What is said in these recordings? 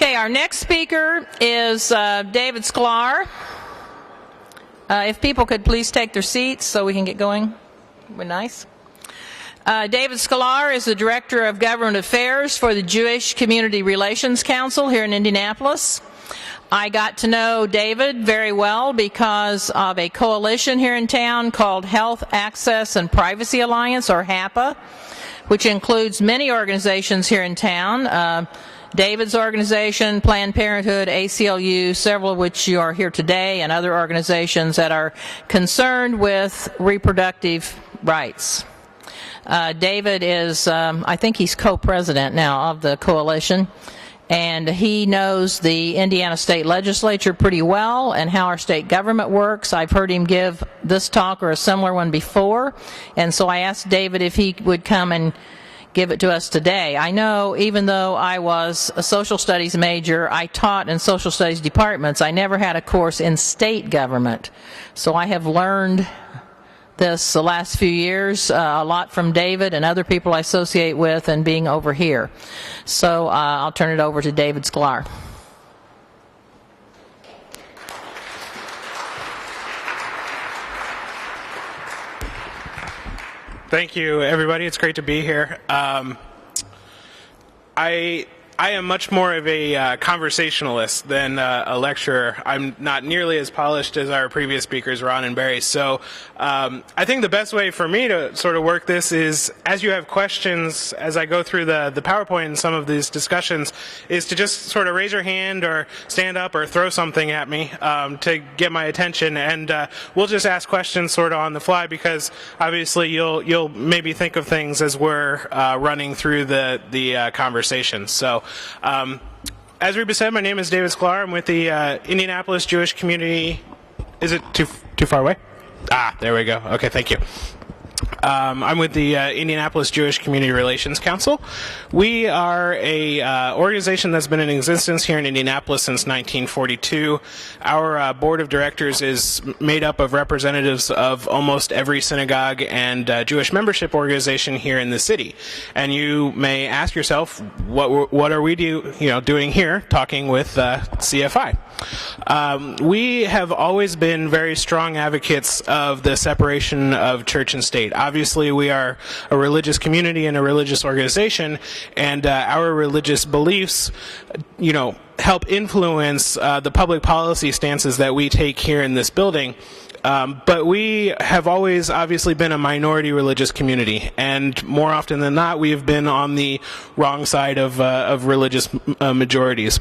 Okay, our next speaker is David Sklar. If people could please take their seats so we can get going. We're nice. David Sklar is the Director of Government Affairs for the Jewish Community Relations Council here in Indianapolis. I got to know David very well because of a coalition here in town called Health Access and Privacy Alliance, or HAPA, which includes many organizations here in town. David's organization, Planned Parenthood, ACLU, several of which you are here today, and other organizations that are concerned with reproductive rights. David is, I think he's co-president now of the coalition, and he knows the Indiana State Legislature pretty well and how our state government works. I've heard him give this talk or a similar one before, and so I asked David if he would come and give it to us today. I know even though I was a social studies major, I taught in social studies departments. I never had a course in state government. So I have learned this the last few years, a lot from David and other people I associate with and being over here. So I'll turn it over to David Sklar. Thank you, everybody. It's great to be here. I am much more of a conversationalist than a lecturer. I'm not nearly as polished as our previous speakers, Ron and Barry. So I think the best way for me to sort of work this is, as you have questions, as I go through the PowerPoint and some of these discussions, is to just sort of raise your hand or stand up or throw something at me to get my attention. And we'll just ask questions sort of on the fly, because obviously you'll maybe think of things as we're running through the conversation. So as Reba said, my name is David Sklar. I'm with the Indianapolis Jewish Community. Is it too far away? Ah, there we go. Okay, thank you. I'm with the Indianapolis Jewish Community Relations Council. We are a organization that's been in existence here in Indianapolis since 1942. Our board of directors is made up of representatives of almost every synagogue and Jewish membership organization here in the city. And you may ask yourself, what are we doing here, talking with CFI? We have always been very strong advocates of the separation of church and state. Obviously, we are a religious community and a religious organization, and our religious beliefs, help influence the public policy stances that we take here in this building. But we have always obviously been a minority religious community, and more often than not, we have been on the wrong side of religious majorities.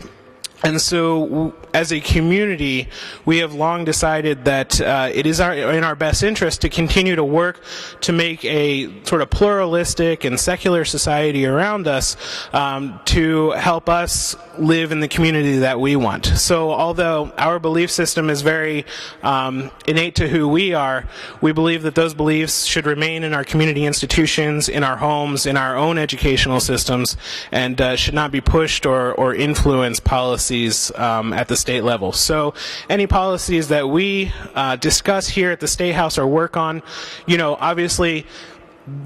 And so, as a community, we have long decided that it is in our best interest to continue to work to make a sort of pluralistic and secular society around us to help us live in the community that we want. So, although our belief system is very innate to who we are, we believe that those beliefs should remain in our community institutions, in our homes, in our own educational systems, and should not be pushed or influence policy at the state level. So any policies that we discuss here at the State House or work on, obviously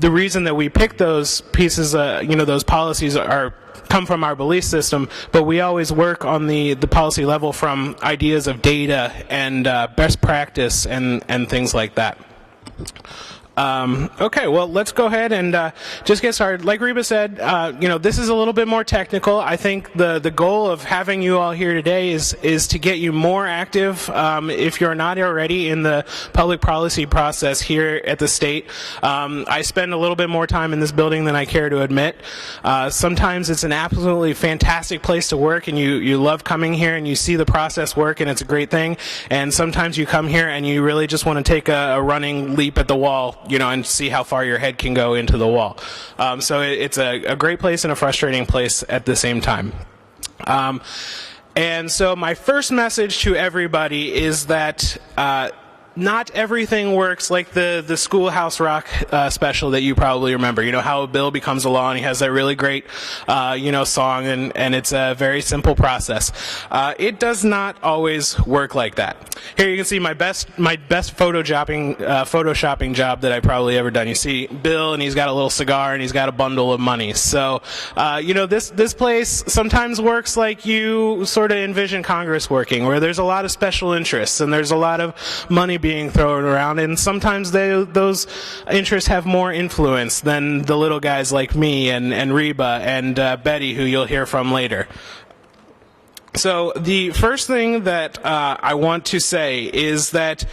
the reason that we pick those pieces, those policies come from our belief system, but we always work on the policy level from ideas of data and best practice and things like that. Okay, well, let's go ahead and just get started. Like Reba said, this is a little bit more technical. I think the goal of having you all here today is to get you more active, if you're not already, in the public policy process here at the state. I spend a little bit more time in this building than I care to admit. Sometimes it's an absolutely fantastic place to work, and you love coming here and you see the process work, and it's a great thing. And sometimes you come here and you really just want to take a running leap at the wall, and see how far your head can go into the wall. So it's a great place and a frustrating place at the same time. And so my first message to everybody is that not everything works like the Schoolhouse Rock special that you probably remember. You know how a bill becomes a law, and he has that really great, song, and it's a very simple process. It does not always work like that. Here you can see my best photoshopping job that I probably ever done. You see Bill, and he's got a little cigar, and he's got a bundle of money. So, this place sometimes works like you sort of envision Congress working, where there's a lot of special interests, and there's a lot of money being thrown around, and sometimes those interests have more influence than the little guys like me and Reba and Betty, who you'll hear from later. So the first thing that I want to say is that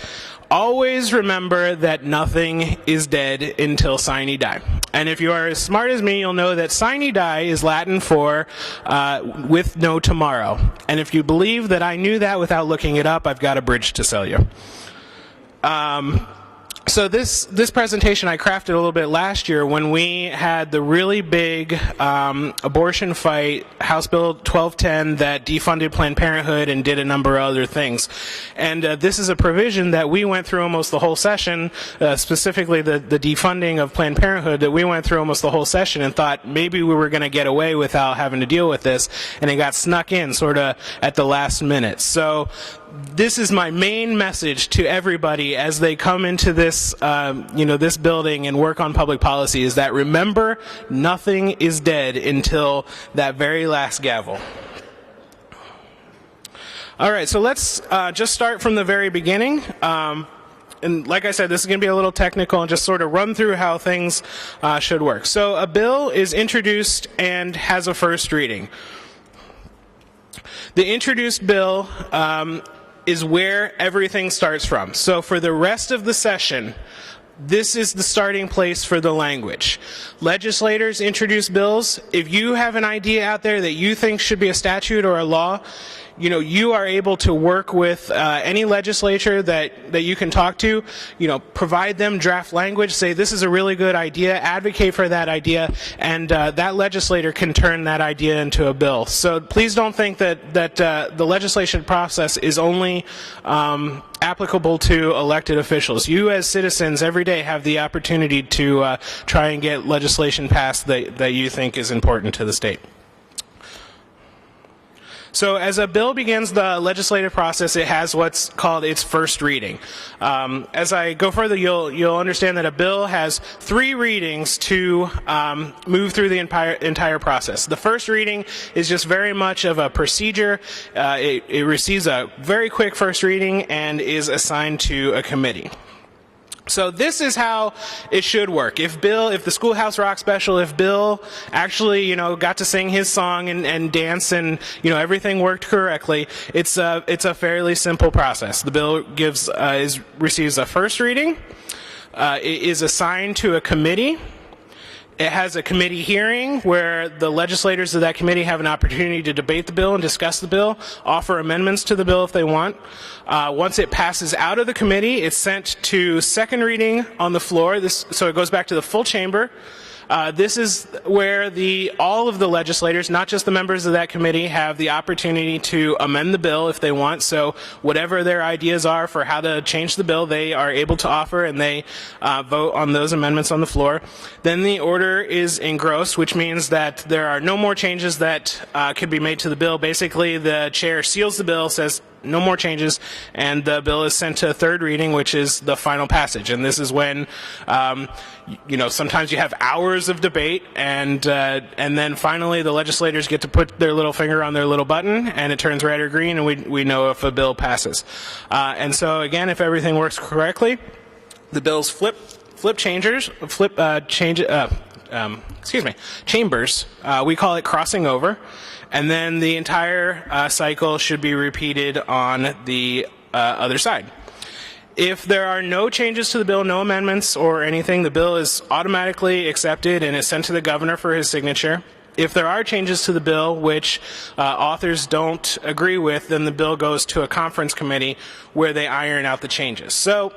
always remember that nothing is dead until sine die. And if you are as smart as me, you'll know that sine die is Latin for with no tomorrow. And if you believe that I knew that without looking it up, I've got a bridge to sell you. So this presentation I crafted a little bit last year when we had the really big abortion fight, House Bill 1210, that defunded Planned Parenthood and did a number of other things. And this is a provision that we went through almost the whole session, specifically the defunding of Planned Parenthood, that we went through almost the whole session and thought maybe we were going to get away without having to deal with this, and it got snuck in sort of at the last minute. So this is my main message to everybody as they come into this, this building and work on public policy, is that remember, nothing is dead until that very last gavel. All right, so let's just start from the very beginning. And like I said, this is going to be a little technical and just sort of run through how things should work. So a bill is introduced and has a first reading. The introduced bill is where everything starts from. So for the rest of the session, this is the starting place for the language. Legislators introduce bills. If you have an idea out there that you think should be a statute or a law, you are able to work with any legislature that you can talk to, provide them draft language, say this is a really good idea, advocate for that idea, and that legislator can turn that idea into a bill. So please don't think that the legislation process is only applicable to elected officials. You as citizens every day have the opportunity to try and get legislation passed that you think is important to the state. So as a bill begins the legislative process, it has what's called its first reading. As I go further, you'll understand that a bill has 3 readings to move through the entire process. The first reading is just very much of a procedure. It receives a very quick first reading and is assigned to a committee. So this is how it should work. If the Schoolhouse Rock special, if Bill actually, got to sing his song and dance and, everything worked correctly, it's a fairly simple process. The bill receives a first reading, it is assigned to a committee. It has a committee hearing where the legislators of that committee have an opportunity to debate the bill and discuss the bill, offer amendments to the bill if they want. Once it passes out of the committee, it's sent to second reading on the floor. So it goes back to the full chamber. This is where all of the legislators, not just the members of that committee, have the opportunity to amend the bill if they want. So whatever their ideas are for how to change the bill, they are able to offer, and they vote on those amendments on the floor. Then the order is engrossed, which means that there are no more changes that could be made to the bill. Basically, the chair seals the bill, says no more changes, and the bill is sent to a third reading, which is the final passage. And this is when, sometimes you have hours of debate, and then finally the legislators get to put their little finger on their little button, and it turns red or green, and we know if a bill passes. And so again, if everything works correctly, the bill's chambers. We call it crossing over. And then the entire cycle should be repeated on the other side. If there are no changes to the bill, no amendments or anything, the bill is automatically accepted and is sent to the governor for his signature. If there are changes to the bill which authors don't agree with, then the bill goes to a conference committee where they iron out the changes. So,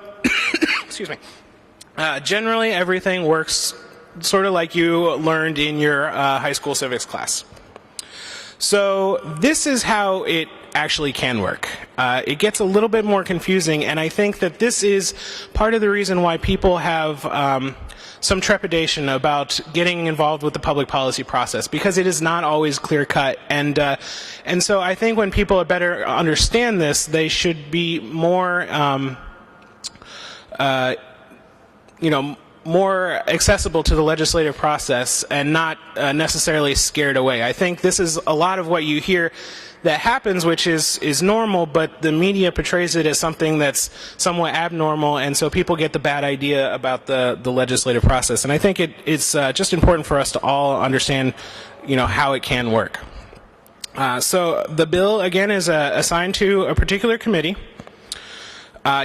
generally everything works sort of like you learned in your high school civics class. So this is how it actually can work. It gets a little bit more confusing, and I think that this is part of the reason why people have some trepidation about getting involved with the public policy process, because it is not always clear cut. And so I think when people better understand this, they should be more, more accessible to the legislative process and not necessarily scared away. I think this is a lot of what you hear that happens, which is normal, but the media portrays it as something that's somewhat abnormal, and so people get the bad idea about the legislative process. And I think it's just important for us to all understand, how it can work. So the bill, again, is assigned to a particular committee.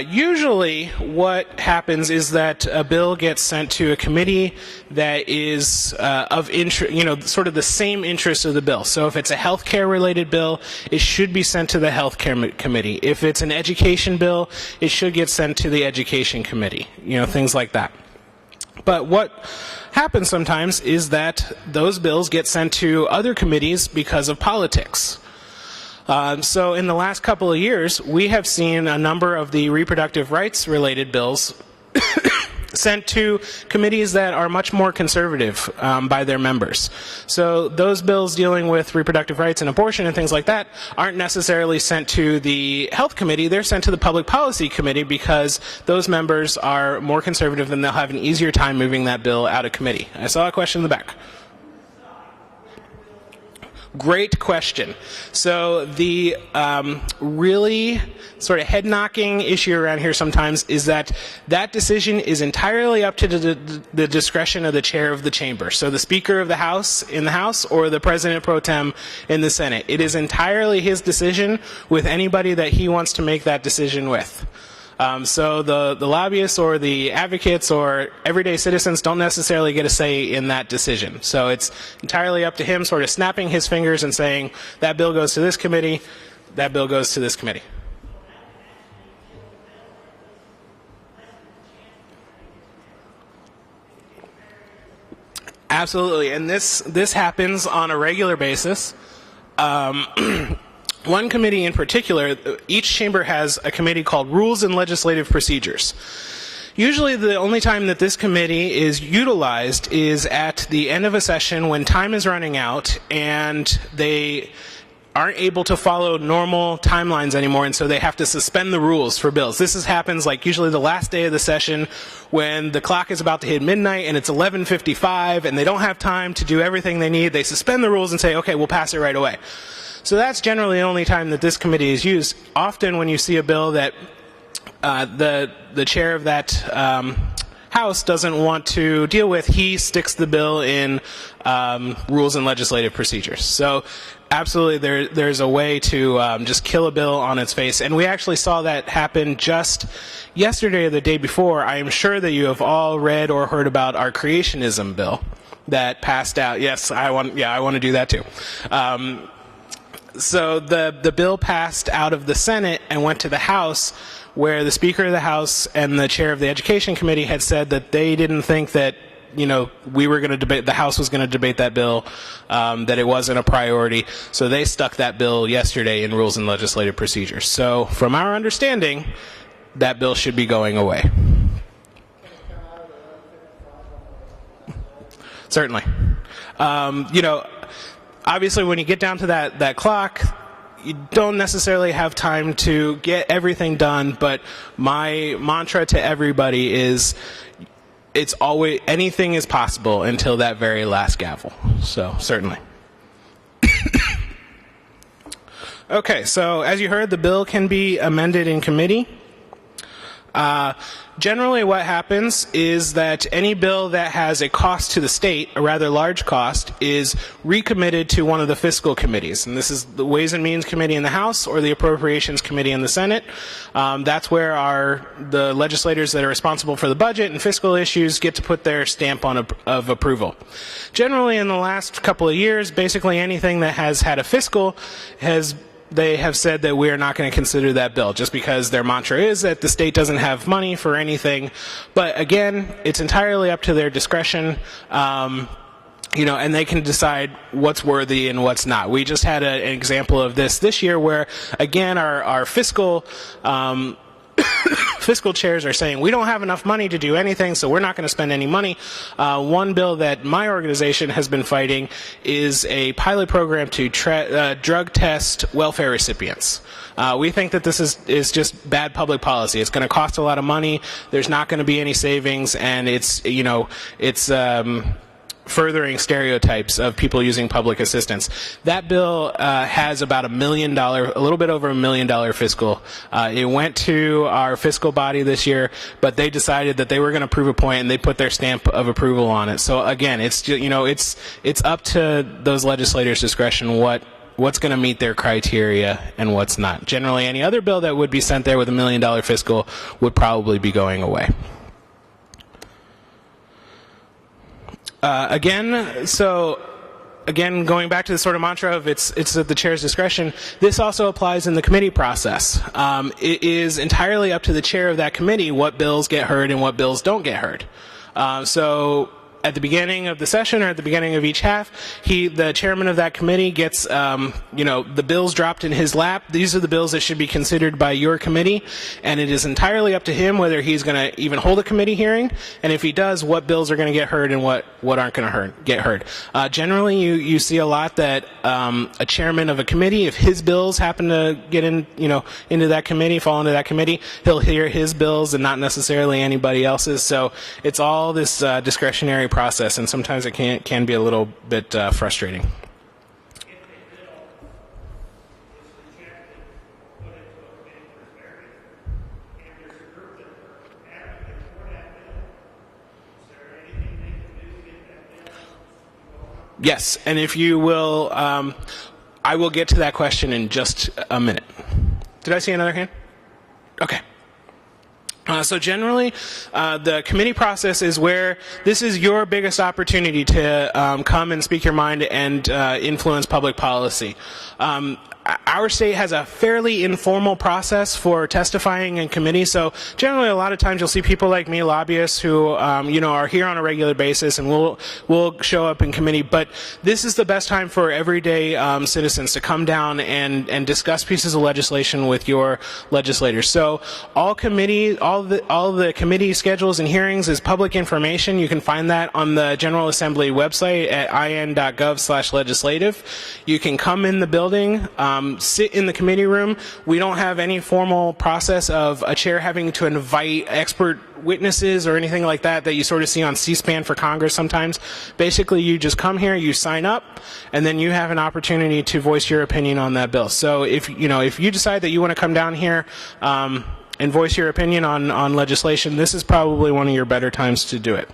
Usually what happens is that a bill gets sent to a committee that is of interest, sort of the same interest of the bill. So if it's a healthcare related bill, it should be sent to the healthcare committee. If it's an education bill, it should get sent to the education committee, things like that. But what happens sometimes is that those bills get sent to other committees because of politics. So in the last couple of years, we have seen a number of the reproductive rights related bills sent to committees that are much more conservative by their members. So those bills dealing with reproductive rights and abortion and things like that aren't necessarily sent to the health committee. They're sent to the public policy committee because those members are more conservative and they'll have an easier time moving that bill out of committee. I saw a question in the back. Great question. So the really sort of head-knocking issue around here sometimes is that decision is entirely up to the discretion of the chair of the chamber. So the Speaker of the House in the House or the President pro tem in the Senate. It is entirely his decision with anybody that he wants to make that decision with. So the lobbyists or the advocates or everyday citizens don't necessarily get a say in that decision. So it's entirely up to him sort of snapping his fingers and saying, that bill goes to this committee, that bill goes to this committee. Absolutely, and this happens on a regular basis. One committee in particular, each chamber has a committee called Rules and Legislative Procedures. Usually the only time that this committee is utilized is at the end of a session when time is running out and they aren't able to follow normal timelines anymore, and so they have to suspend the rules for bills. This happens like usually the last day of the session when the clock is about to hit midnight and it's 11:55 and they don't have time to do everything they need. They suspend the rules and say, okay, we'll pass it right away. So that's generally the only time that this committee is used. Often when you see a bill that the chair of that House doesn't want to deal with, he sticks the bill in Rules and Legislative Procedures. So absolutely there's a way to just kill a bill on its face. And we actually saw that happen just yesterday or the day before. I am sure that you have all read or heard about our creationism bill that passed out. Yes, I want to do that too. So the bill passed out of the Senate and went to the House, where the Speaker of the House and the chair of the Education Committee had said that they didn't think that we were going to debate, the House was going to debate that bill, that it wasn't a priority. So they stuck that bill yesterday in Rules and Legislative Procedures. So from our understanding, that bill should be going away. Certainly. Obviously, when you get down to that clock, you don't necessarily have time to get everything done, but my mantra to everybody is it's always, anything is possible until that very last gavel. So, certainly. Okay, so as you heard, the bill can be amended in committee. Generally what happens is that any bill that has a cost to the state, a rather large cost, is recommitted to one of the fiscal committees. And this is the Ways and Means Committee in the House or the Appropriations Committee in the Senate. That's where the legislators that are responsible for the budget and fiscal issues get to put their stamp of approval. Generally in the last couple of years, basically anything that has had a fiscal they have said that we are not going to consider that bill, just because their mantra is that the state doesn't have money for anything. But again, it's entirely up to their discretion. and they can decide what's worthy and what's not. We just had an example of this year where, again, our fiscal fiscal chairs are saying we don't have enough money to do anything, so we're not going to spend any money. One bill that my organization has been fighting is a pilot program to drug test welfare recipients. We think that this is just bad public policy. It's going to cost a lot of money. There's not going to be any savings, and it's furthering stereotypes of people using public assistance. That bill has about a little bit over $1 million fiscal. It went to our fiscal body this year, but they decided that they were going to prove a point, and they put their stamp of approval on it. So again, it's up to those legislators' discretion what's going to meet their criteria and what's not. Generally, any other bill that would be sent there with $1 million fiscal would probably be going away. Again, going back to the sort of mantra of it's at the chair's discretion, this also applies in the committee process. It is entirely up to the chair of that committee what bills get heard and what bills don't get heard. So at the beginning of the session or at the beginning of each half, the chairman of that committee gets, the bills dropped in his lap. These are the bills that should be considered by your committee, and it is entirely up to him whether he's going to even hold a committee hearing, and if he does, what bills are going to get heard and what aren't going to get heard. Generally, you see a lot that a chairman of a committee, if his bills happen to get into that committee, fall into that committee, he'll hear his bills and not necessarily anybody else's. So it's all this discretionary process, and sometimes it can be a little bit frustrating. Yes, and if you will, I will get to that question in just a minute. Did I see another hand? Okay. So generally, the committee process is where this is your biggest opportunity to come and speak your mind and influence public policy. Our state has a fairly informal process for testifying in committee, so generally a lot of times you'll see people like me, lobbyists, who are here on a regular basis and will show up in committee. But this is the best time for everyday citizens to come down and discuss pieces of legislation with your legislators. So all the committee schedules and hearings is public information. You can find that on the General Assembly website at in.gov/legislative. You can come in the building. Sit in the committee room. We don't have any formal process of a chair having to invite expert witnesses or anything like that you sort of see on C-SPAN for Congress sometimes. Basically, you just come here, you sign up, and then you have an opportunity to voice your opinion on that bill. So if you decide that you want to come down here and voice your opinion on legislation, this is probably one of your better times to do it.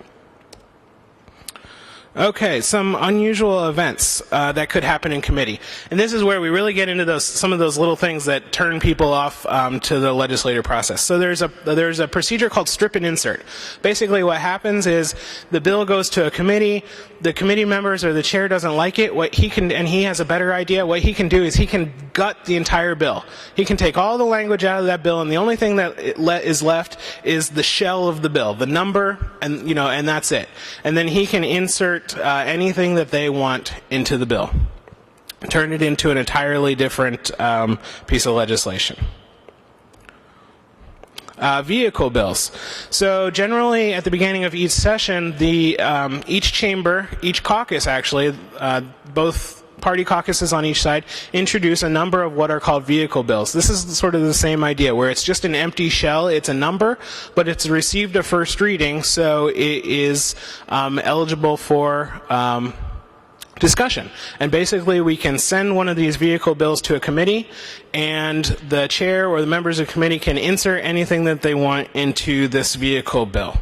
Okay, some unusual events that could happen in committee. And this is where we really get into some of those little things that turn people off to the legislative process. So there's a procedure called strip and insert. Basically what happens is the bill goes to a committee, the committee members or the chair doesn't like it, and he has a better idea, what he can do is he can gut the entire bill. He can take all the language out of that bill, and the only thing that is left is the shell of the bill, the number, and that's it. And then he can insert anything that they want into the bill. Turn it into an entirely different piece of legislation. Vehicle bills. So generally at the beginning of each session, each chamber, each caucus actually, both party caucuses on each side, introduce a number of what are called vehicle bills. This is sort of the same idea, where it's just an empty shell. It's a number, but it's received a first reading, so it is eligible for discussion. And basically, we can send one of these vehicle bills to a committee, and the chair or the members of the committee can insert anything that they want into this vehicle bill.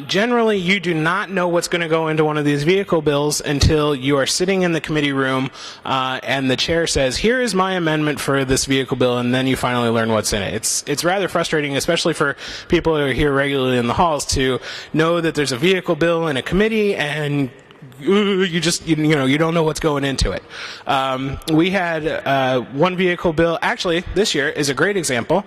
Generally, you do not know what's going to go into one of these vehicle bills until you are sitting in the committee room and the chair says, here is my amendment for this vehicle bill, and then you finally learn what's in it. It's rather frustrating, especially for people who are here regularly in the halls, to know that there's a vehicle bill in a committee and you don't know what's going into it. We had one vehicle bill, actually this year is a great example.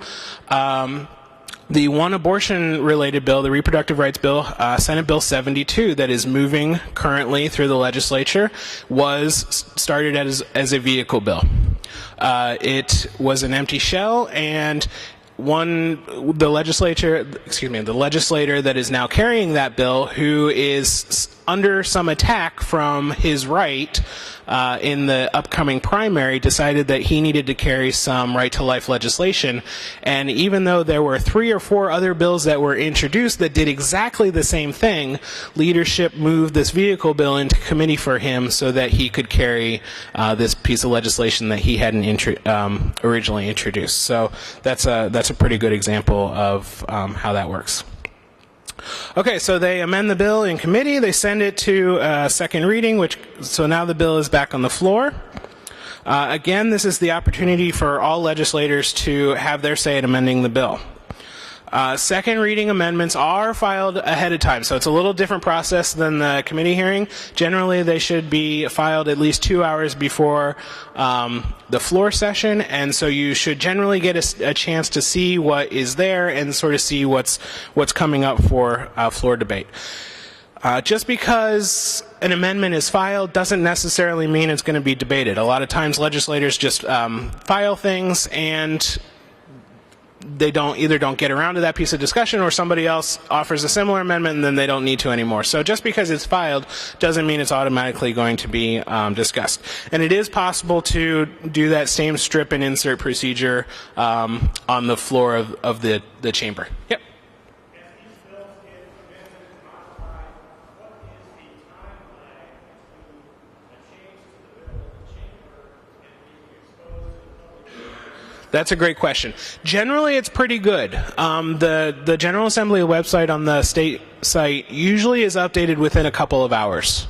The one abortion-related bill, the reproductive rights bill, Senate Bill 72, that is moving currently through the legislature, was started as a vehicle bill. It was an empty shell, and the legislator that is now carrying that bill, who is under some attack from his right in the upcoming primary, decided that he needed to carry some right-to-life legislation. And even though there were 3 or 4 other bills that were introduced that did exactly the same thing, leadership moved this vehicle bill into committee for him so that he could carry this piece of legislation that he hadn't originally introduced. So that's a pretty good example of how that works. Okay, so they amend the bill in committee, they send it to second reading, so now the bill is back on the floor. Again, this is the opportunity for all legislators to have their say in amending the bill. Second reading amendments are filed ahead of time, so it's a little different process than the committee hearing. Generally, they should be filed at least 2 hours before the floor session, and so you should generally get a chance to see what is there and sort of see what's coming up for floor debate. Just because an amendment is filed doesn't necessarily mean it's going to be debated. A lot of times legislators just file things and they don't get around to that piece of discussion, or somebody else offers a similar amendment and then they don't need to anymore. So just because it's filed doesn't mean it's automatically going to be discussed. And it is possible to do that same strip and insert procedure on the floor of the chamber. Yep. That's a great question. Generally, it's pretty good. The General Assembly website on the state site usually is updated within a couple of hours.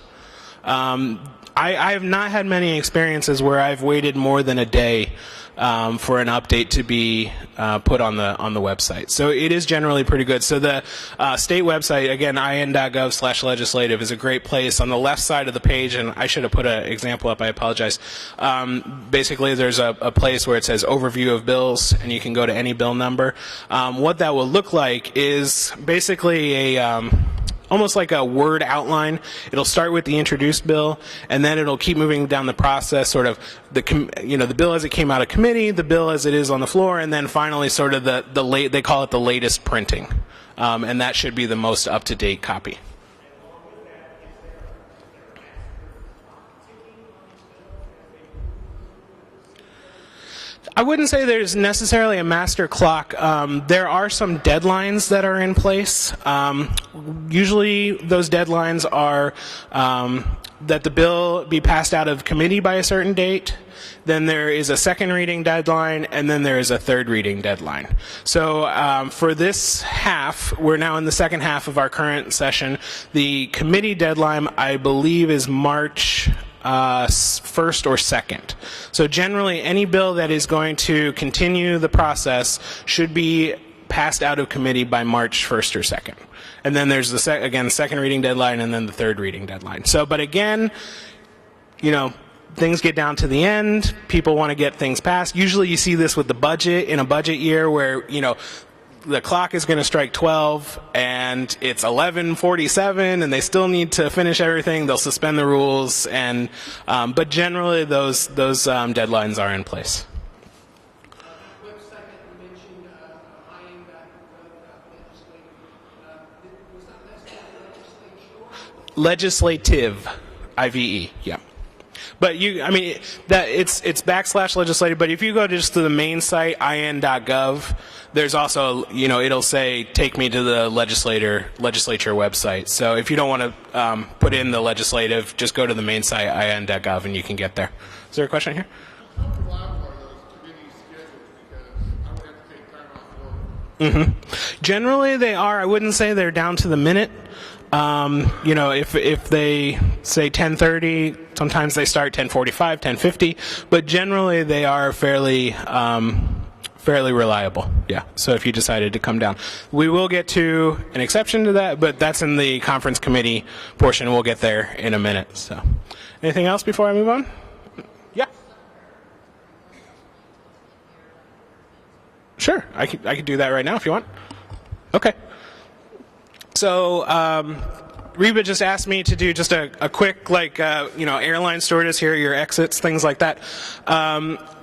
I have not had many experiences where I've waited more than a day for an update to be put on the website. So it is generally pretty good. So the state website, again, in.gov/legislative, is a great place. On the left side of the page, and I should have put an example up, I apologize. Basically, there's a place where it says overview of bills, and you can go to any bill number. What that will look like is basically almost like a word outline. It'll start with the introduced bill, and then it'll keep moving down the process, sort of the bill as it came out of committee, the bill as it is on the floor, and then finally sort of they call it the latest printing. And that should be the most up-to-date copy. I wouldn't say there's necessarily a master clock. There are some deadlines that are in place. Usually those deadlines are that the bill be passed out of committee by a certain date. Then there is a second reading deadline, and then there is a third reading deadline. So for this half, we're now in the second half of our current session. The committee deadline, I believe, is March 1st or 2nd. So generally, any bill that is going to continue the process should be passed out of committee by March 1st or 2nd. And then there's the second reading deadline, and then the third reading deadline. So, but again, things get down to the end. People want to get things passed. Usually you see this with the budget in a budget year where, the clock is going to strike 12 and it's 11:47 and they still need to finish everything. They'll suspend the rules, and but generally those deadlines are in place. Legislative, IVE, yeah. But it's /legislative. But if you go just to the main site, in.gov, there's also, it'll say, take me to the legislature website. So if you don't want to put in the legislative, just go to the main site, in.gov, and you can get there. Is there a question here? Generally, they are. I wouldn't say they're down to the minute. If they say 10:30, sometimes they start 10:45, 10:50, but generally they are fairly reliable. Yeah. So if you decided to come down, we will get to an exception to that, but that's in the conference committee portion. We'll get there in a minute. So, anything else before I move on? Yeah. Sure. I could do that right now if you want. Okay. So Reba just asked me to do just a quick, airline stewardess, here are your exits, things like that.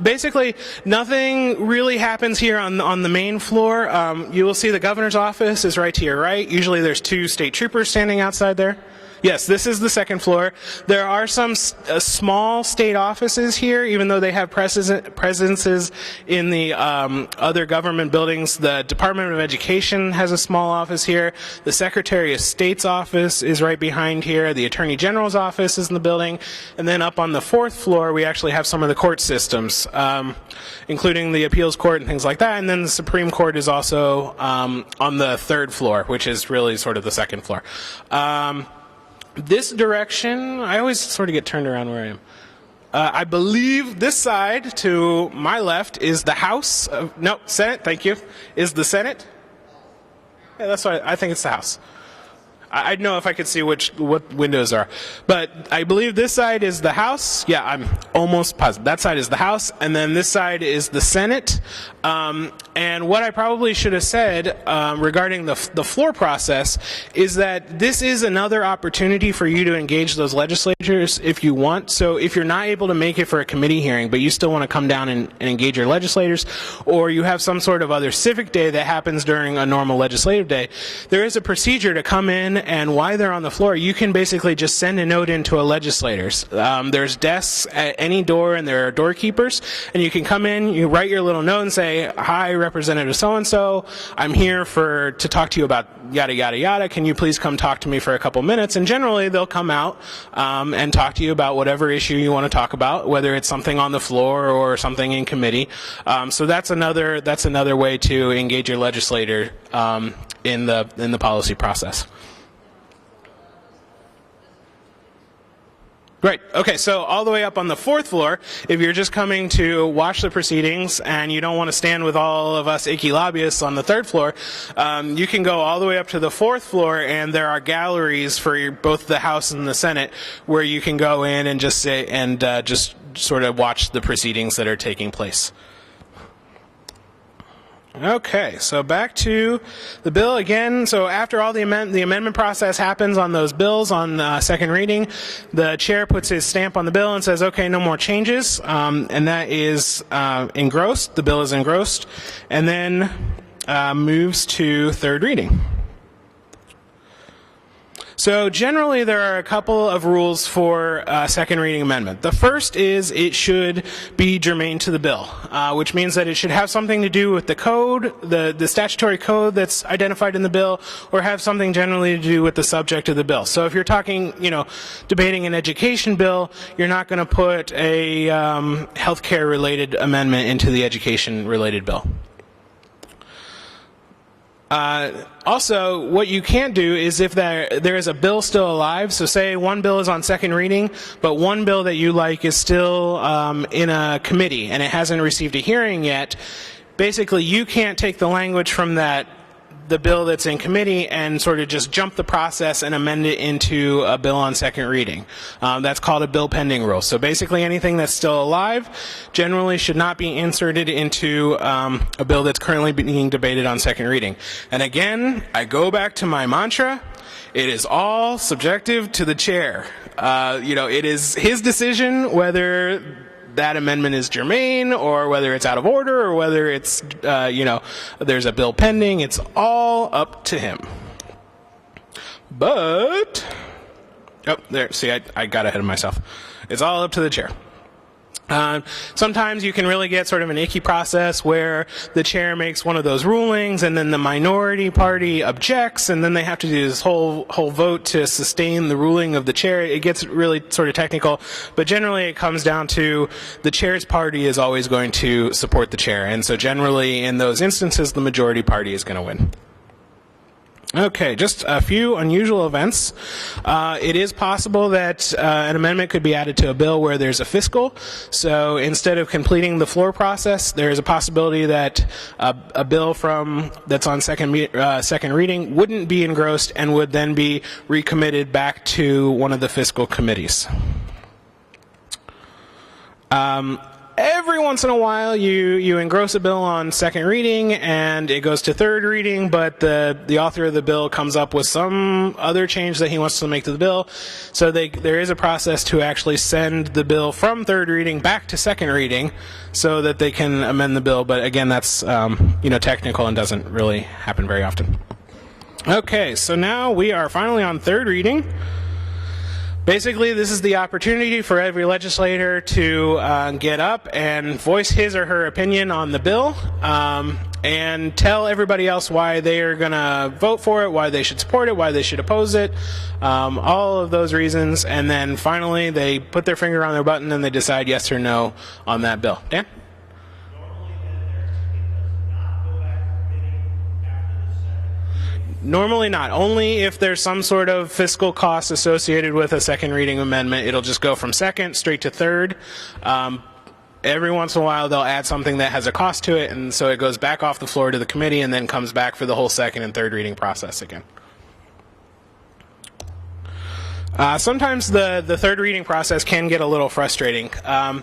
Basically, nothing really happens here on the main floor. You will see the governor's office is right to your right. Usually there's 2 state troopers standing outside there. Yes, this is the second floor. There are some small state offices here, even though they have presences in the other government buildings. The Department of Education has a small office here. The Secretary of State's office is right behind here. The Attorney General's office is in the building. And then up on the 4th floor, we actually have some of the court systems, including the appeals court and things like that. And then the Supreme Court is also on the 3rd floor, which is really sort of the 2nd floor. This direction, I always sort of get turned around where I am. I believe this side to my left is the House. No, Senate, thank you. Is the Senate? Yeah, that's what I think it's the House. I'd know if I could see what windows are. But I believe this side is the House. Yeah, I'm almost positive. That side is the House, and then this side is the Senate. And what I probably should have said regarding the floor process is that this is another opportunity for you to engage those legislators if you want. So if you're not able to make it for a committee hearing, but you still want to come down and engage your legislators, or you have some sort of other civic day that happens during a normal legislative day, there is a procedure to come in, and while they're on the floor, you can basically just send a note into a legislator's. There's desks at any door, and there are doorkeepers, and you can come in, you write your little note and say, "Hi, Representative so-and-so, I'm here to talk to you about yada, yada, yada. Can you please come talk to me for a couple minutes?" And generally, they'll come out and talk to you about whatever issue you want to talk about, whether it's something on the floor or something in committee. So that's another way to engage your legislator in the policy process. Great. Okay, so all the way up on the 4th floor, if you're just coming to watch the proceedings and you don't want to stand with all of us icky lobbyists on the 3rd floor, you can go all the way up to the 4th floor, and there are galleries for both the House and the Senate where you can go in and just sit and just sort of watch the proceedings that are taking place. Okay, so back to the bill again. So after all the amendment process happens on those bills on second reading, the chair puts his stamp on the bill and says, okay, no more changes, and that is engrossed. The bill is engrossed, and then moves to third reading. So generally, there are a couple of rules for a second reading amendment. The first is it should be germane to the bill, which means that it should have something to do with the code, the statutory code that's identified in the bill, or have something generally to do with the subject of the bill. So if you're talking, debating an education bill, you're not going to put a healthcare related amendment into the education related bill. Also, what you can't do is if there is a bill still alive, so say one bill is on second reading, but one bill that you like is still in a committee and it hasn't received a hearing yet, basically you can't take the language from the bill that's in committee and sort of just jump the process and amend it into a bill on second reading. That's called a bill pending rule. So basically anything that's still alive generally should not be inserted into a bill that's currently being debated on second reading. And again, I go back to my mantra, it is all subjective to the chair. It is his decision whether that amendment is germane or whether it's out of order or whether it's, there's a bill pending. It's all up to him. But, I got ahead of myself. It's all up to the chair. Sometimes you can really get sort of an icky process where the chair makes one of those rulings and then the minority party objects and then they have to do this whole vote to sustain the ruling of the chair. It gets really sort of technical, but generally it comes down to the chair's party is always going to support the chair, and so generally in those instances the majority party is going to win. Okay, just a few unusual events. It is possible that an amendment could be added to a bill where there's a fiscal. So instead of completing the floor process, there is a possibility that a bill that's on second reading wouldn't be engrossed and would then be recommitted back to one of the fiscal committees. Every once in a while, you engross a bill on second reading, and it goes to third reading, but the author of the bill comes up with some other change that he wants to make to the bill. So there is a process to actually send the bill from third reading back to second reading so that they can amend the bill. But again, that's technical and doesn't really happen very often. Okay, so now we are finally on third reading. Basically, this is the opportunity for every legislator to get up and voice his or her opinion on the bill and tell everybody else why they are going to vote for it, why they should support it, why they should oppose it, all of those reasons. And then finally, they put their finger on their button and they decide yes or no on that bill. Dan? Normally not. Only if there's some sort of fiscal cost associated with a second reading amendment, it'll just go from second straight to third. Every once in a while, they'll add something that has a cost to it, and so it goes back off the floor to the committee and then comes back for the whole second and third reading process again. Sometimes the third reading process can get a little frustrating. I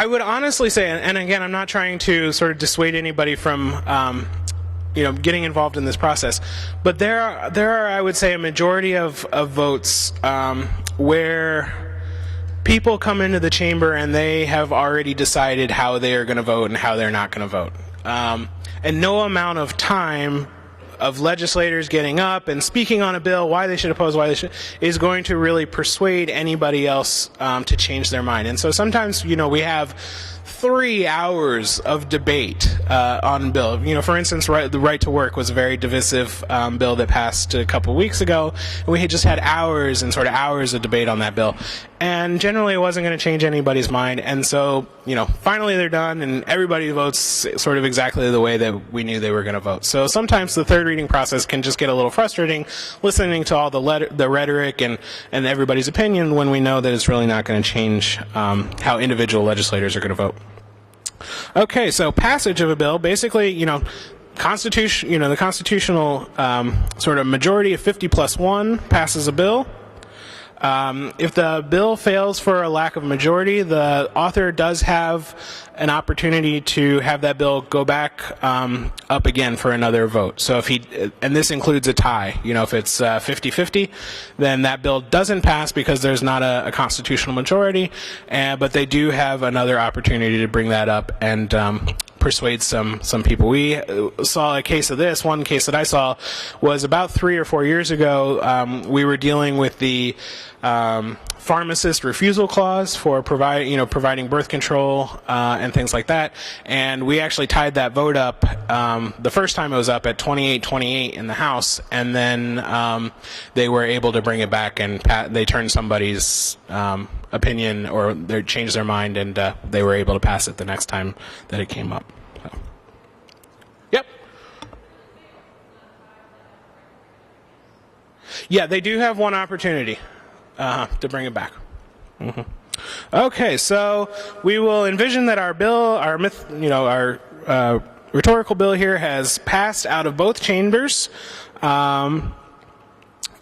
would honestly say, and again, I'm not trying to sort of dissuade anybody from getting involved in this process. But there are, I would say, a majority of votes where people come into the chamber and they have already decided how they are going to vote and how they're not going to vote. And no amount of time of legislators getting up and speaking on a bill, why they should oppose, why they should, is going to really persuade anybody else to change their mind. And so sometimes, we have 3 hours of debate on a bill. For instance, the right to work was a very divisive bill that passed a couple of weeks ago, and we had just had hours and sort of hours of debate on that bill. And generally, it wasn't going to change anybody's mind. And so, finally they're done, and everybody votes sort of exactly the way that we knew they were going to vote. So sometimes the third reading process can just get a little frustrating, listening to all the rhetoric and everybody's opinion when we know that it's really not going to change how individual legislators are going to vote. Okay, so passage of a bill, basically, the constitutional sort of majority of 50+1 passes a bill. If the bill fails for a lack of majority, the author does have an opportunity to have that bill go back up again for another vote. So and this includes a tie, if it's 50-50, then that bill doesn't pass because there's not a constitutional majority, but they do have another opportunity to bring that up and persuade some people. We saw a case of this. One case that I saw was about 3 or 4 years ago. We were dealing with the pharmacist refusal clause for providing birth control and things like that, and we actually tied that vote up. The first time it was up at 28-28 in the House, and then they were able to bring it back, and they turned somebody's opinion, or they changed their mind, and they were able to pass it the next time that it came up. So. Yep. Yeah, they do have one opportunity to bring it back. Mm-hmm. Okay, so we will envision that our bill, our rhetorical bill here has passed out of both chambers.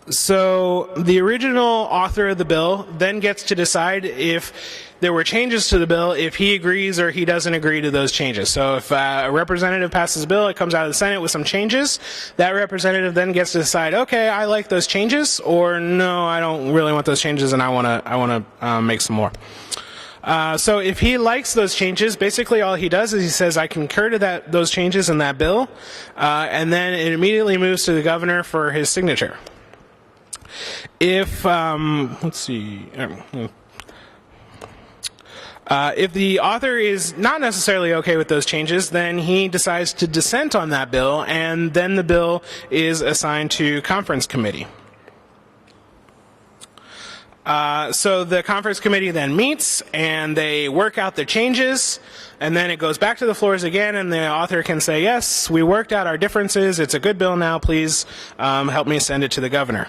So the original author of the bill then gets to decide if there were changes to the bill, if he agrees or he doesn't agree to those changes. So if a representative passes a bill, it comes out of the Senate with some changes, that representative then gets to decide, okay, I like those changes, or no, I don't really want those changes and I want to make some more. So if he likes those changes, basically all he does is he says, I concur to those changes in that bill, and then it immediately moves to the governor for his signature. If, if the author is not necessarily okay with those changes, then he decides to dissent on that bill, and then the bill is assigned to conference committee. So the conference committee then meets, and they work out the changes, and then it goes back to the floors again, and the author can say, yes, we worked out our differences, it's a good bill now, please help me send it to the governor.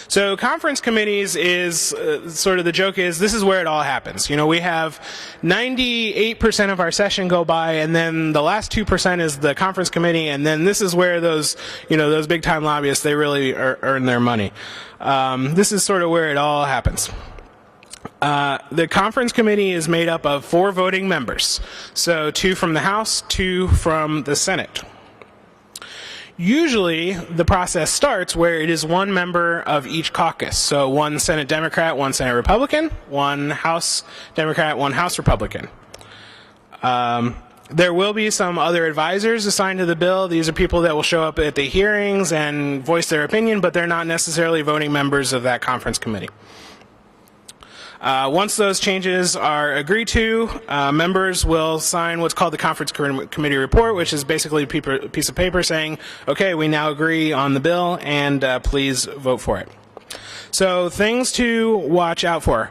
So conference committees is sort of the joke is this is where it all happens. We have 98% of our session go by, and then the last 2% is the conference committee, and then this is where those big time lobbyists, they really earn their money. This is sort of where it all happens. The conference committee is made up of 4 voting members. So 2 from the House, 2 from the Senate. Usually, the process starts where it is 1 member of each caucus. So 1 Senate Democrat, 1 Senate Republican, 1 House Democrat, 1 House Republican. There will be some other advisors assigned to the bill. These are people that will show up at the hearings and voice their opinion, but they're not necessarily voting members of that conference committee. Once those changes are agreed to, members will sign what's called the conference committee report, which is basically a piece of paper saying, okay, we now agree on the bill, and please vote for it. So things to watch out for.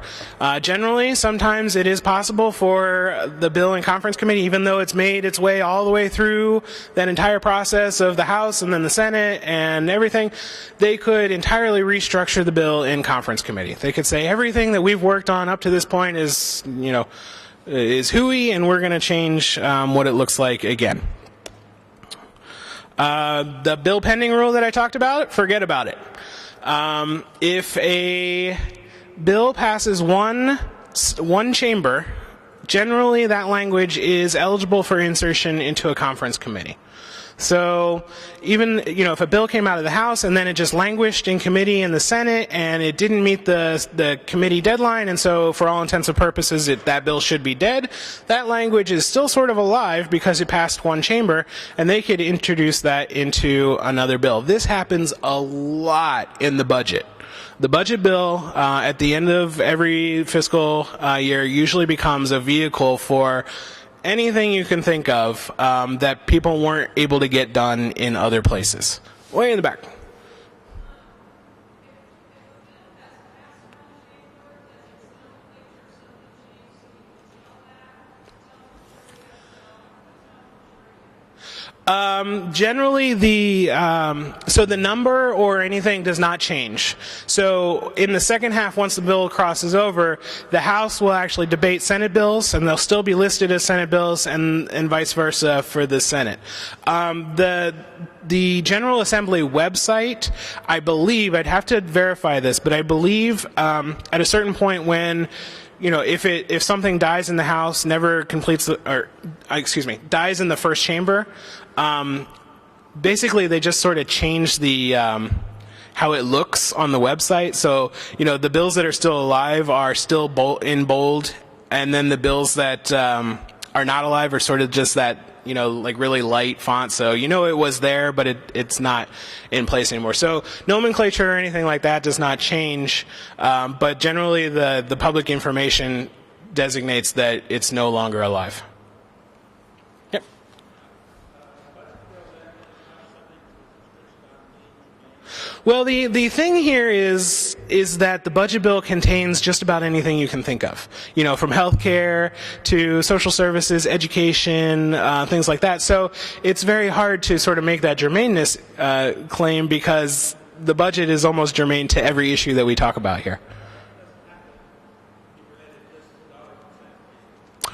Generally, sometimes it is possible for the bill in conference committee, even though it's made its way all the way through that entire process of the House and then the Senate and everything, they could entirely restructure the bill in conference committee. They could say everything that we've worked on up to this point is, is hooey, and we're going to change what it looks like again. The bill pending rule that I talked about, forget about it. If a bill passes one chamber, generally that language is eligible for insertion into a conference committee. So even, if a bill came out of the House and then it just languished in committee in the Senate and it didn't meet the committee deadline, and so for all intents and purposes that bill should be dead, that language is still sort of alive because it passed 1 chamber, and they could introduce that into another bill. This happens a lot in the budget. The budget bill at the end of every fiscal year usually becomes a vehicle for anything you can think of that people weren't able to get done in other places. Way in the back. Generally, so the number or anything does not change. So in the second half, once the bill crosses over, the House will actually debate Senate bills, and they'll still be listed as Senate bills, and vice versa for the Senate. The General Assembly website, I believe, I'd have to verify this, but I believe at a certain point when if something dies in the House, never completes, dies in the first chamber, basically they just sort of change the how it looks on the website. So the bills that are still alive are still in bold, and then the bills that are not alive are sort of just that like really light font, so it was there, but it's not in place anymore. So nomenclature or anything like that does not change, but generally the public information designates that it's no longer alive. Yep. Well, the thing here is that the budget bill contains just about anything you can think of. From healthcare to social services, education, things like that. So it's very hard to sort of make that germaneness claim, because the budget is almost germane to every issue that we talk about here.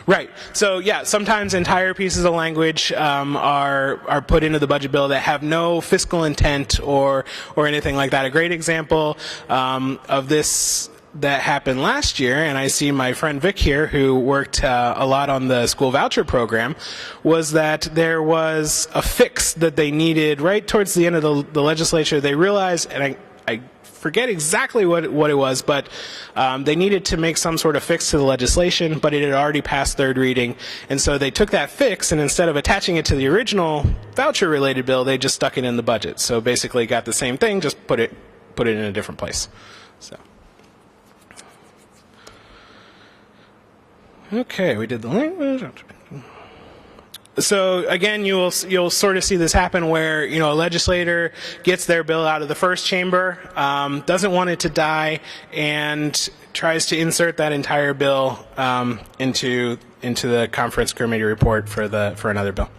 Right. So yeah, sometimes entire pieces of language are put into the budget bill that have no fiscal intent or anything like that. A great example of this that happened last year, and I see my friend Vic here, who worked a lot on the school voucher program, was that there was a fix that they needed right towards the end of the legislature. They realized, and I forget exactly what it was, but they needed to make some sort of fix to the legislation, but it had already passed third reading, and so they took that fix, and instead of attaching it to the original voucher-related bill, they just stuck it in the budget. So basically got the same thing, just put it in a different place. So. Okay, we did the language. So again, you'll sort of see this happen where a legislator gets their bill out of the first chamber, doesn't want it to die, and tries to insert that entire bill into the conference committee report for another bill.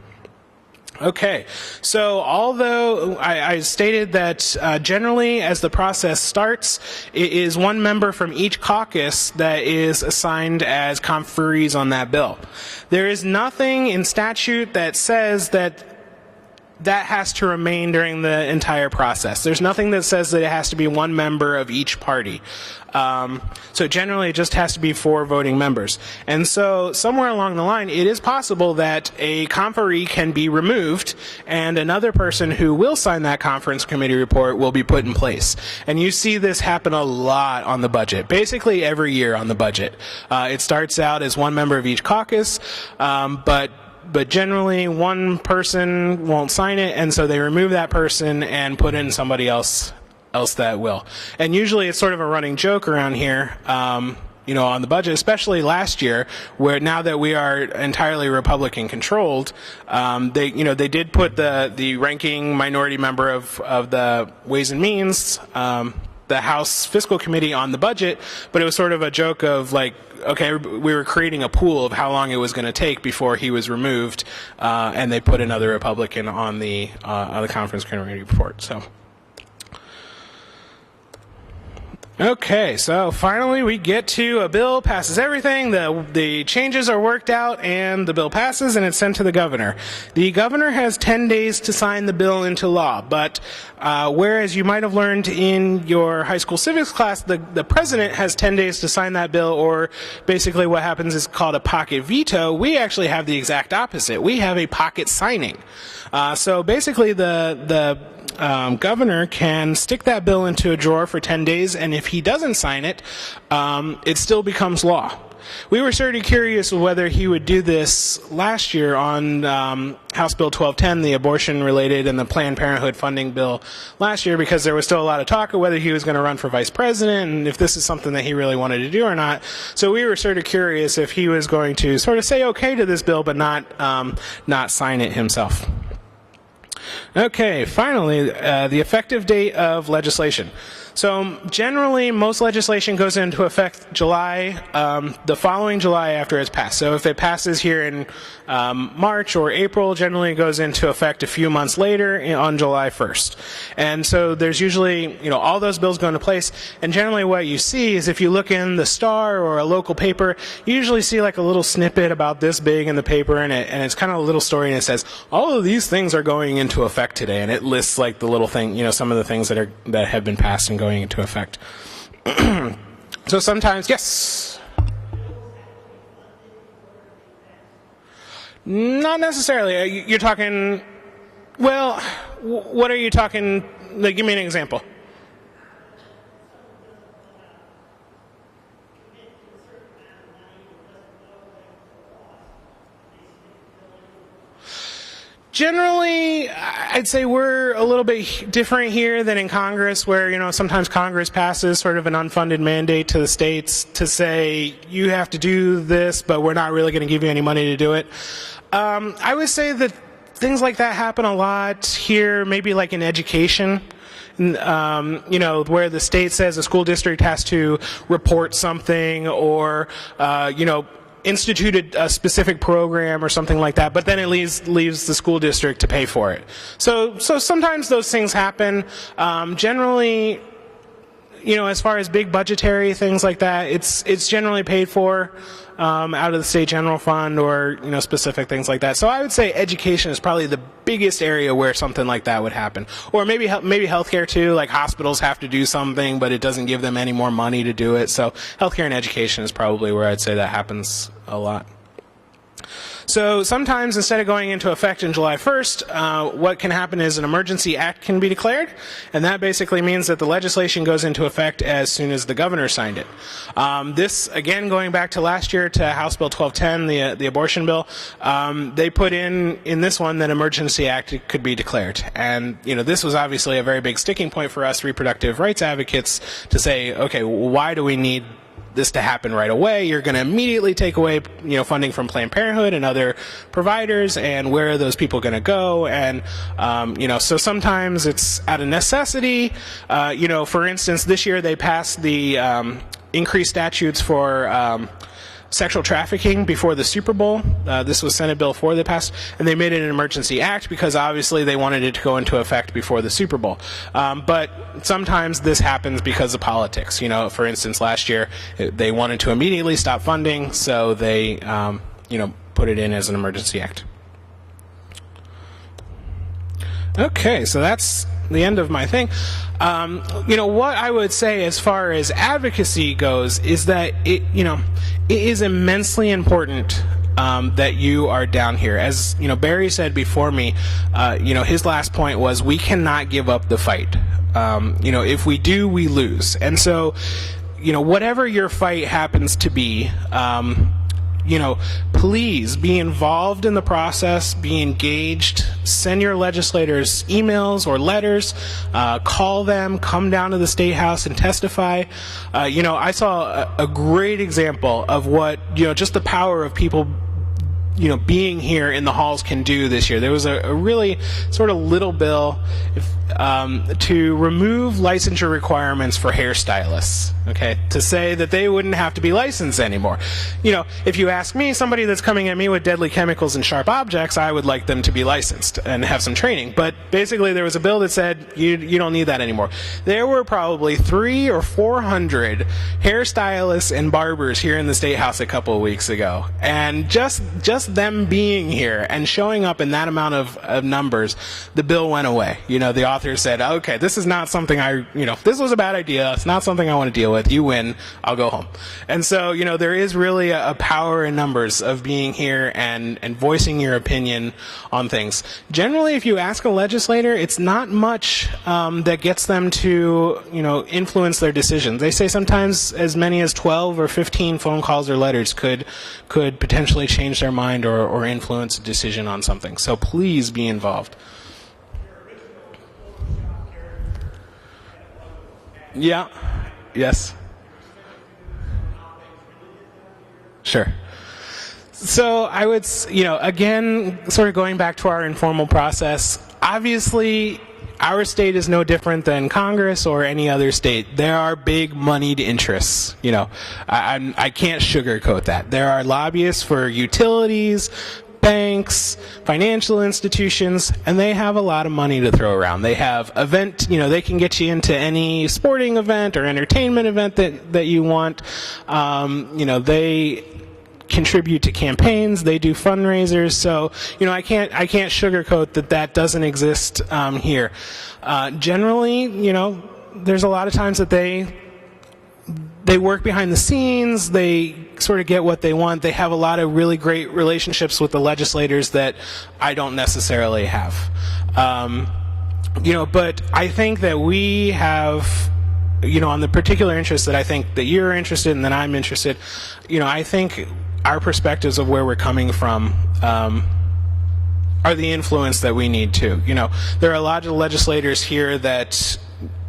Okay, so although I stated that generally as the process starts, it is 1 member from each caucus that is assigned as conferees on that bill. There is nothing in statute that says that that has to remain during the entire process. There's nothing that says that it has to be one member of each party. So generally, it just has to be 4 voting members. And so somewhere along the line, it is possible that a conferee can be removed, and another person who will sign that conference committee report will be put in place. And you see this happen a lot on the budget, basically every year on the budget. It starts out as one member of each caucus, but generally one person won't sign it, and so they remove that person and put in somebody else that will. And usually it's sort of a running joke around here, on the budget, especially last year, where now that we are entirely Republican controlled, they did put the ranking minority member of the Ways and Means, the House Fiscal Committee on the budget, but it was sort of a joke of like, okay, we were creating a pool of how long it was going to take before he was removed, and they put another Republican on the conference committee report. So, okay, so finally we get to a bill, passes everything, the changes are worked out, and the bill passes, and it's sent to the governor. The governor has 10 days to sign the bill into law, but whereas you might have learned in your high school civics class, the president has 10 days to sign that bill, or basically what happens is called a pocket veto. We actually have the exact opposite. We have a pocket signing. So basically the governor can stick that bill into a drawer for 10 days, and if he doesn't sign it, it still becomes law. We were sort of curious whether he would do this last year on House Bill 1210, the abortion-related and the Planned Parenthood funding bill last year, because there was still a lot of talk of whether he was going to run for vice president and if this is something that he really wanted to do or not. So we were sort of curious if he was going to sort of say okay to this bill but not sign it himself. Okay, finally, the effective date of legislation. So generally, most legislation goes into effect July, the following July after it's passed. So if it passes here in March or April, generally it goes into effect a few months later on July 1st. And so there's usually, all those bills go into place. And generally what you see is if you look in the Star or a local paper, you usually see like a little snippet about this big in the paper, and it's kind of a little story, and it says, all of these things are going into effect today. And it lists like the little thing, some of the things that have been passed and going into effect. So sometimes, yes? Not necessarily. You're talking, well, what are you talking, like, give me an example. Generally, I'd say we're a little bit different here than in Congress, where, sometimes Congress passes sort of an unfunded mandate to the states to say, you have to do this, but we're not really going to give you any money to do it. I would say that things like that happen a lot here, maybe like in education. Where the state says a school district has to report something or, instituted a specific program or something like that, but then it leaves the school district to pay for it. So sometimes those things happen. Generally, as far as big budgetary things like that, it's generally paid for out of the state general fund or specific things like that. So I would say education is probably the biggest area where something like that would happen, or maybe healthcare too. Like hospitals have to do something, but it doesn't give them any more money to do it. So healthcare and education is probably where I'd say that happens a lot. So sometimes instead of going into effect in July 1st, what can happen is an emergency act can be declared, and that basically means that the legislation goes into effect as soon as the governor signed it. This, again, going back to last year to House Bill 1210, the abortion bill, they put in this one that emergency act could be declared. And, this was obviously a very big sticking point for us reproductive rights advocates to say, okay, why do we need this to happen right away? You're going to immediately take away, funding from Planned Parenthood and other providers, and where are those people going to go? And, so sometimes it's out of necessity. For instance, this year they passed the increased statutes for sexual trafficking before the Super Bowl. This was Senate Bill 4 they passed, and they made it an emergency act because obviously they wanted it to go into effect before the Super Bowl. But sometimes this happens because of politics. For instance, last year they wanted to immediately stop funding, so they, put it in as an emergency act. Okay, so that's the end of my thing. What I would say as far as advocacy goes is that it is immensely important that you are down here. As Barry said before me, his last point was we cannot give up the fight. If we do, we lose. And so, whatever your fight happens to be, please be involved in the process, be engaged, send your legislators emails or letters, call them, come down to the State House and testify. I saw a great example of what, just the power of people being here in the halls can do this year. There was a really sort of little bill to remove licensure requirements for hairstylists, okay, to say that they wouldn't have to be licensed anymore. If you ask me, somebody that's coming at me with deadly chemicals and sharp objects, I would like them to be licensed and have some training. But basically there was a bill that said you don't need that anymore. There were probably 300 or 400 hairstylists and barbers here in the State House a couple of weeks ago. And just them being here and showing up in that amount of numbers, the bill went away. The author said, okay, this is not something this was a bad idea. It's not something I want to deal with. You win. I'll go home. And so, there is really a power in numbers of being here and voicing your opinion on things. Generally, if you ask a legislator, it's not much that gets them to, influence their decisions. They say sometimes as many as 12 or 15 phone calls or letters could potentially change their mind or influence a decision on something. So please be involved. Yeah. Yes. Sure. So I would, again, sort of going back to our informal process, obviously our state is no different than Congress or any other state. There are big moneyed interests. I can't sugarcoat that. There are lobbyists for utilities, banks, financial institutions, and they have a lot of money to throw around. They have they can get you into any sporting event or entertainment event that you want. They contribute to campaigns, they do fundraisers, so I can't sugarcoat that doesn't exist here. Generally, there's a lot of times that they work behind the scenes, they sort of get what they want. They have a lot of really great relationships with the legislators that I don't necessarily have. But I think that we have, on the particular interest that I think that you're interested in, that I'm interested, I think our perspectives of where we're coming from are the influence that we need to. There are a lot of legislators here that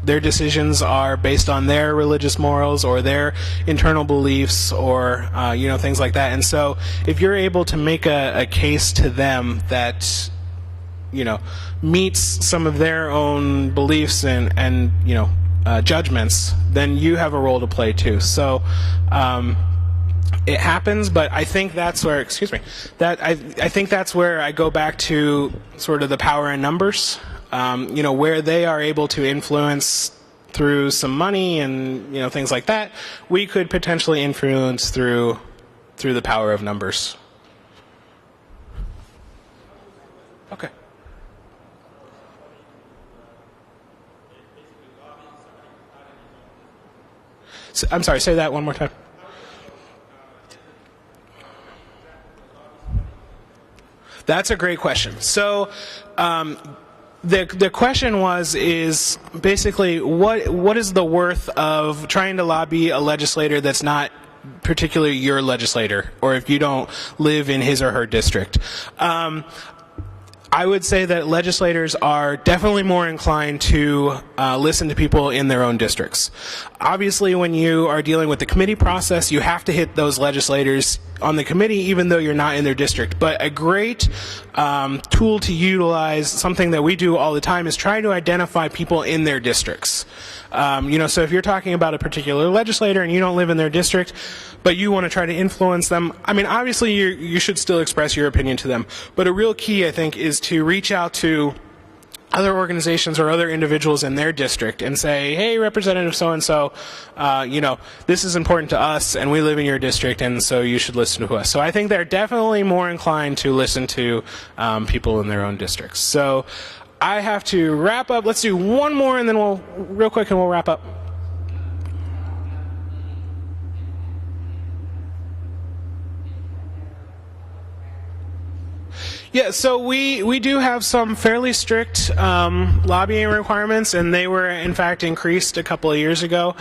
their decisions are based on their religious morals or their internal beliefs or things like that. And so if you're able to make a case to them that meets some of their own beliefs and judgments, then you have a role to play too. So it happens, but I think that's where I think that's where I go back to sort of the power in numbers. Where they are able to influence through some money and things like that, we could potentially influence through the power of numbers. Okay. So, I'm sorry, say that one more time. That's a great question. So, the question is basically what is the worth of trying to lobby a legislator that's not particularly your legislator, or if you don't live in his or her district? I would say that legislators are definitely more inclined to listen to people in their own districts. Obviously, when you are dealing with the committee process, you have to hit those legislators on the committee even though you're not in their district. But a great tool to utilize, something that we do all the time, is try to identify people in their districts. So if you're talking about a particular legislator and you don't live in their district, but you want to try to influence them, obviously you should still express your opinion to them. But a real key, I think, is to reach out to other organizations or other individuals in their district and say, hey, Representative so-and-so, this is important to us and we live in your district, and so you should listen to us. So I think they're definitely more inclined to listen to people in their own districts. So I have to wrap up. Let's do one more, and then real quick, and we'll wrap up. Yeah, so we do have some fairly strict lobbying requirements, and they were in fact increased a couple of years ago.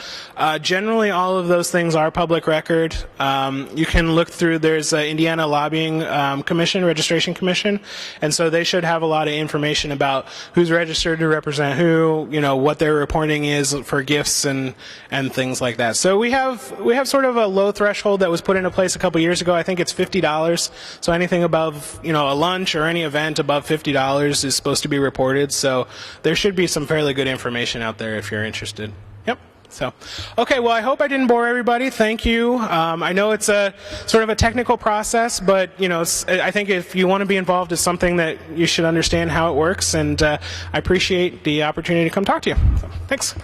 Generally, all of those things are public record. You can look through. There's an Indiana Lobbying Commission, Registration Commission, and so they should have a lot of information about who's registered to represent who, what their reporting is for gifts and things like that. So we have sort of a low threshold that was put into place a couple of years ago. I think it's $50. So anything above, a lunch or any event above $50 is supposed to be reported. So there should be some fairly good information out there if you're interested. Yep. So, okay, well, I hope I didn't bore everybody. Thank you. I know it's a sort of a technical process, but, I think if you want to be involved, it's something that you should understand how it works, and I appreciate the opportunity to come talk to you. So, thanks.